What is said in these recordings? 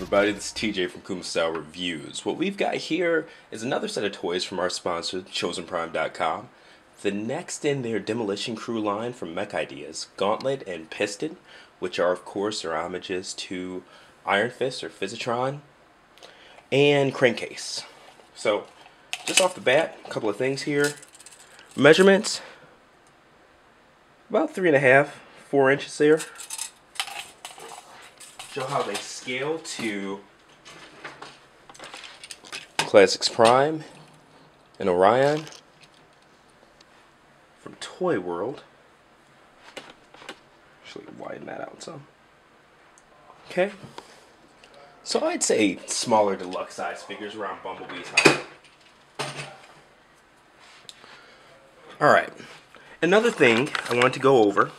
everybody, this is TJ from Kuma Style Reviews. What we've got here is another set of toys from our sponsor, ChosenPrime.com. The next in their Demolition Crew line from Mech Ideas, Gauntlet and Piston, which are of course their homages to Iron Fist or Physitron, and Crankcase. So, just off the bat, a couple of things here. Measurements, about 3.5, 4 inches there. Show how they scale to Classics Prime and Orion from Toy World. Actually, widen that out some. Okay. So I'd say smaller deluxe size figures around Bumblebee's height. Alright. Another thing I want to go over.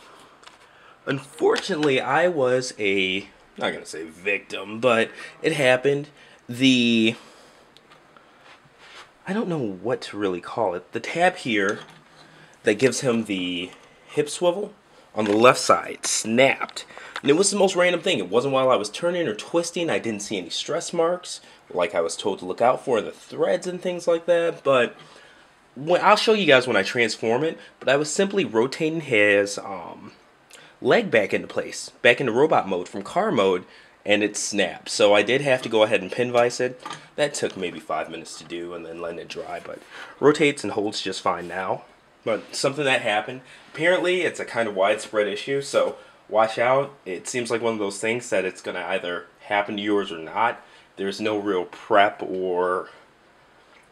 Unfortunately, I was not gonna say victim, but it happened. I don't know what to really call it. The tab here that gives him the hip swivel on the left side snapped. And it was the most random thing. It wasn't while I was turning or twisting. I didn't see any stress marks like I was told to look out for in the threads and things like that. But I'll show you guys when I transform it. But I was simply rotating his leg back into place, back into robot mode from car mode, and it snapped. So I did have to go ahead and pin vise it. That took maybe 5 minutes to do and then letting it dry, but rotates and holds just fine now. But something that happened, apparently it's a kind of widespread issue, so watch out. It seems like one of those things that it's going to either happen to yours or not. There's no real prep or,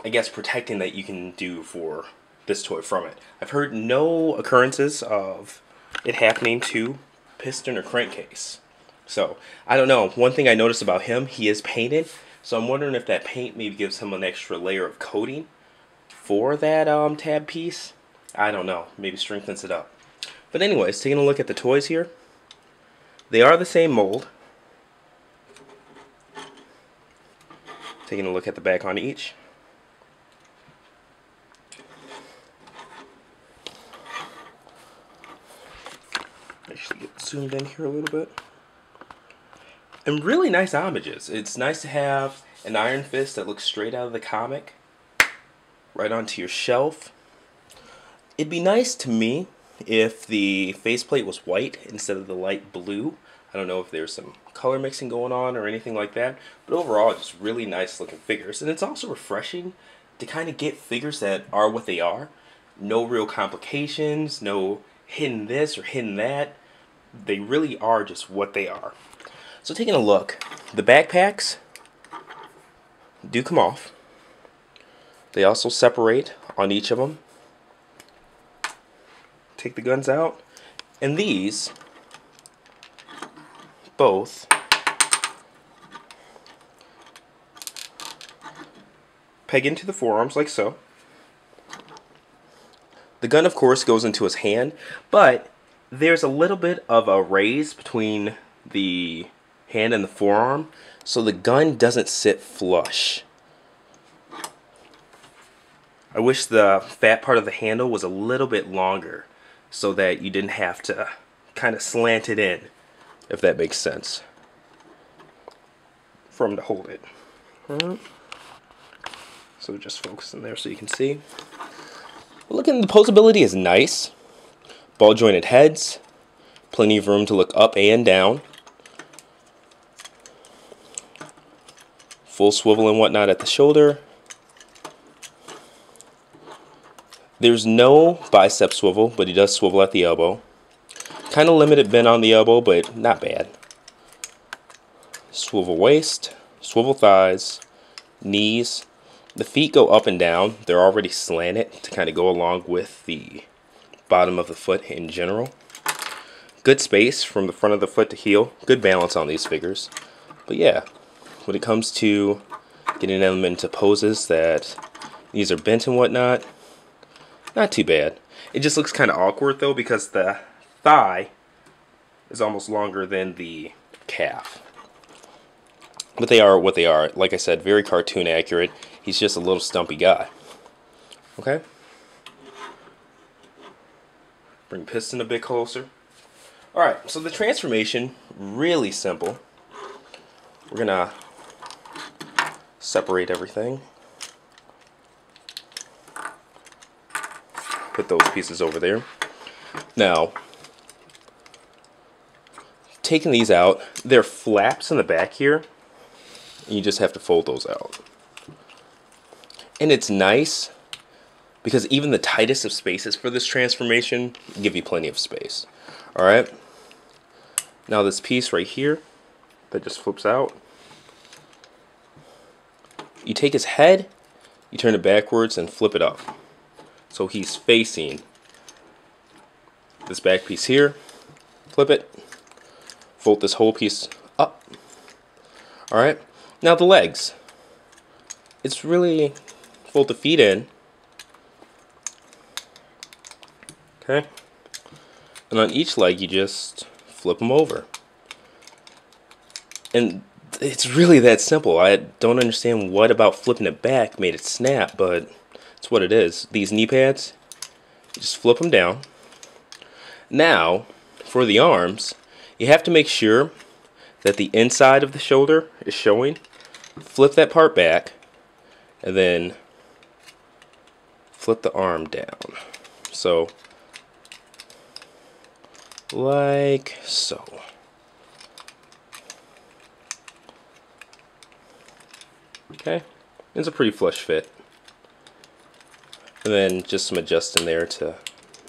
I guess, protecting that you can do for this toy from it. I've heard no occurrences of it happening to Piston or Crankcase. So, I don't know. One thing I noticed about him, he is painted. So I'm wondering if that paint maybe gives him an extra layer of coating for that tab piece. I don't know. Maybe strengthens it up. But anyways, taking a look at the toys here. They are the same mold. Taking a look at the back on each. Actually get zoomed in here a little bit. And really nice homages. It's nice to have an Iron Fist that looks straight out of the comic right onto your shelf. It'd be nice to me if the faceplate was white instead of the light blue. I don't know if there's some color mixing going on or anything like that, but overall just really nice looking figures. And it's also refreshing to kind of get figures that are what they are. No real complications, no hidden this or hidden that. They really are just what they are. So taking a look, the backpacks do come off. They also separate on each of them. Take the guns out, and these both peg into the forearms like so. The gun, of course, goes into his hand, but there's a little bit of a raise between the hand and the forearm, so the gun doesn't sit flush. I wish the fat part of the handle was a little bit longer so that you didn't have to kind of slant it in, if that makes sense, for him to hold it. So just focus in there so you can see. Looking, the posability is nice. Ball jointed heads, plenty of room to look up and down. Full swivel and whatnot at the shoulder. There's no bicep swivel, but he does swivel at the elbow. Kind of limited bend on the elbow, but not bad. Swivel waist, swivel thighs, knees. The feet go up and down. They're already slanted to kind of go along with the bottom of the foot in general. Good space from the front of the foot to heel. Good balance on these figures. But yeah, when it comes to getting them into poses that these are bent and whatnot, not too bad. It just looks kind of awkward though because the thigh is almost longer than the calf. But they are what they are. Like I said, very cartoon accurate. He's just a little stumpy guy. Okay? Bring Piston a bit closer. Alright, so the transformation, really simple. We're going to separate everything. Put those pieces over there. Now, taking these out, there are flaps in the back here. And you just have to fold those out. And it's nice because even the tightest of spaces for this transformation give you plenty of space. Alright? Now this piece right here that just flips out. You take his head, you turn it backwards and flip it up. So he's facing this back piece here. Flip it. Fold this whole piece up. Alright. Now the legs. It's really fold the feet in. Okay. And on each leg you just flip them over. And it's really that simple. I don't understand what about flipping it back made it snap, but it's what it is. These knee pads, you just flip them down. Now, for the arms, you have to make sure that the inside of the shoulder is showing. Flip that part back, and then flip the arm down. So, like so. Okay, it's a pretty flush fit. And then just some adjusting there to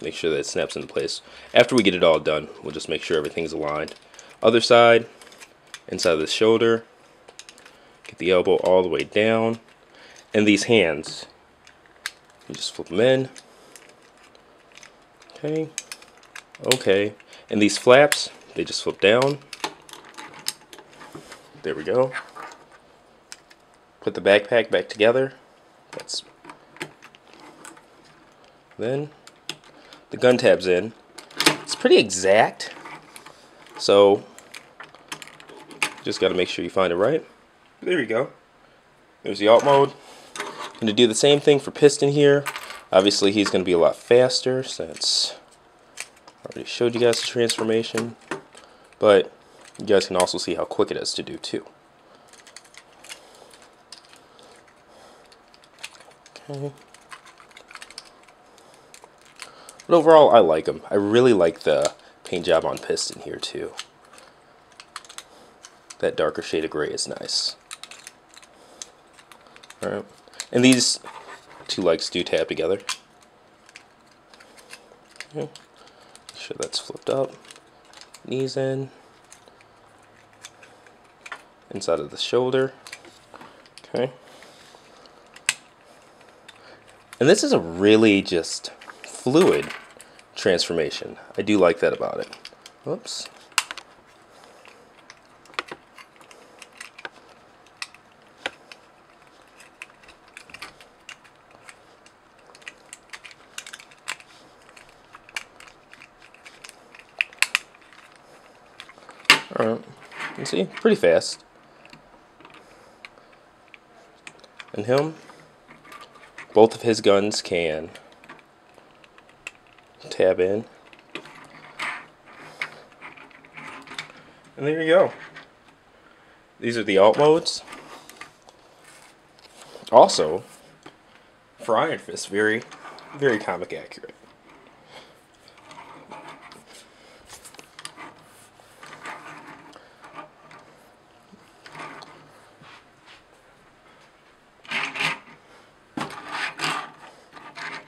make sure that it snaps into place. After we get it all done, we'll just make sure everything's aligned. Other side, inside of the shoulder, get the elbow all the way down. And these hands, you just flip them in. Okay, okay. And these flaps, they just flip down. There we go. Put the backpack back together. Then the gun tab's in. It's pretty exact, so just got to make sure you find it right. There you go. There's the alt mode. Going to do the same thing for Piston here. Obviously he's going to be a lot faster since I already showed you guys the transformation, but you guys can also see how quick it is to do too. Okay. But overall, I like them. I really like the paint job on Piston here too. That darker shade of gray is nice. Alright. And these two legs do tab together. Okay. Make sure that's flipped up. Knees in. Inside of the shoulder. Okay. And this is a really just fluid transformation. I do like that about it. Whoops. Alright, you see, pretty fast. And him, both of his guns can tab in. And there you go. These are the alt modes. Also, for Iron Fist, very, very comic accurate.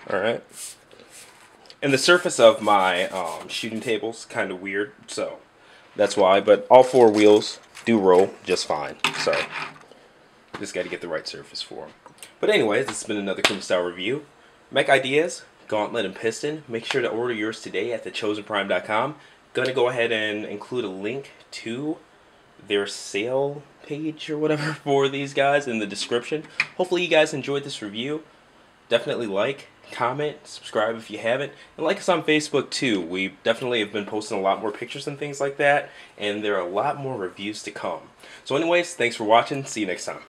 Alright. And the surface of my shooting table's kind of weird, so that's why. But all four wheels do roll just fine, so just got to get the right surface for them. But anyways, this has been another Kuma style review. Mech ideas, Gauntlet and Piston. Make sure to order yours today at thechosenprime.com. Gonna go ahead and include a link to their sale page or whatever for these guys in the description. Hopefully you guys enjoyed this review. Definitely like, comment, subscribe if you haven't, and like us on Facebook too. We definitely have been posting a lot more pictures and things like that, and there are a lot more reviews to come. So anyways, thanks for watching. See you next time.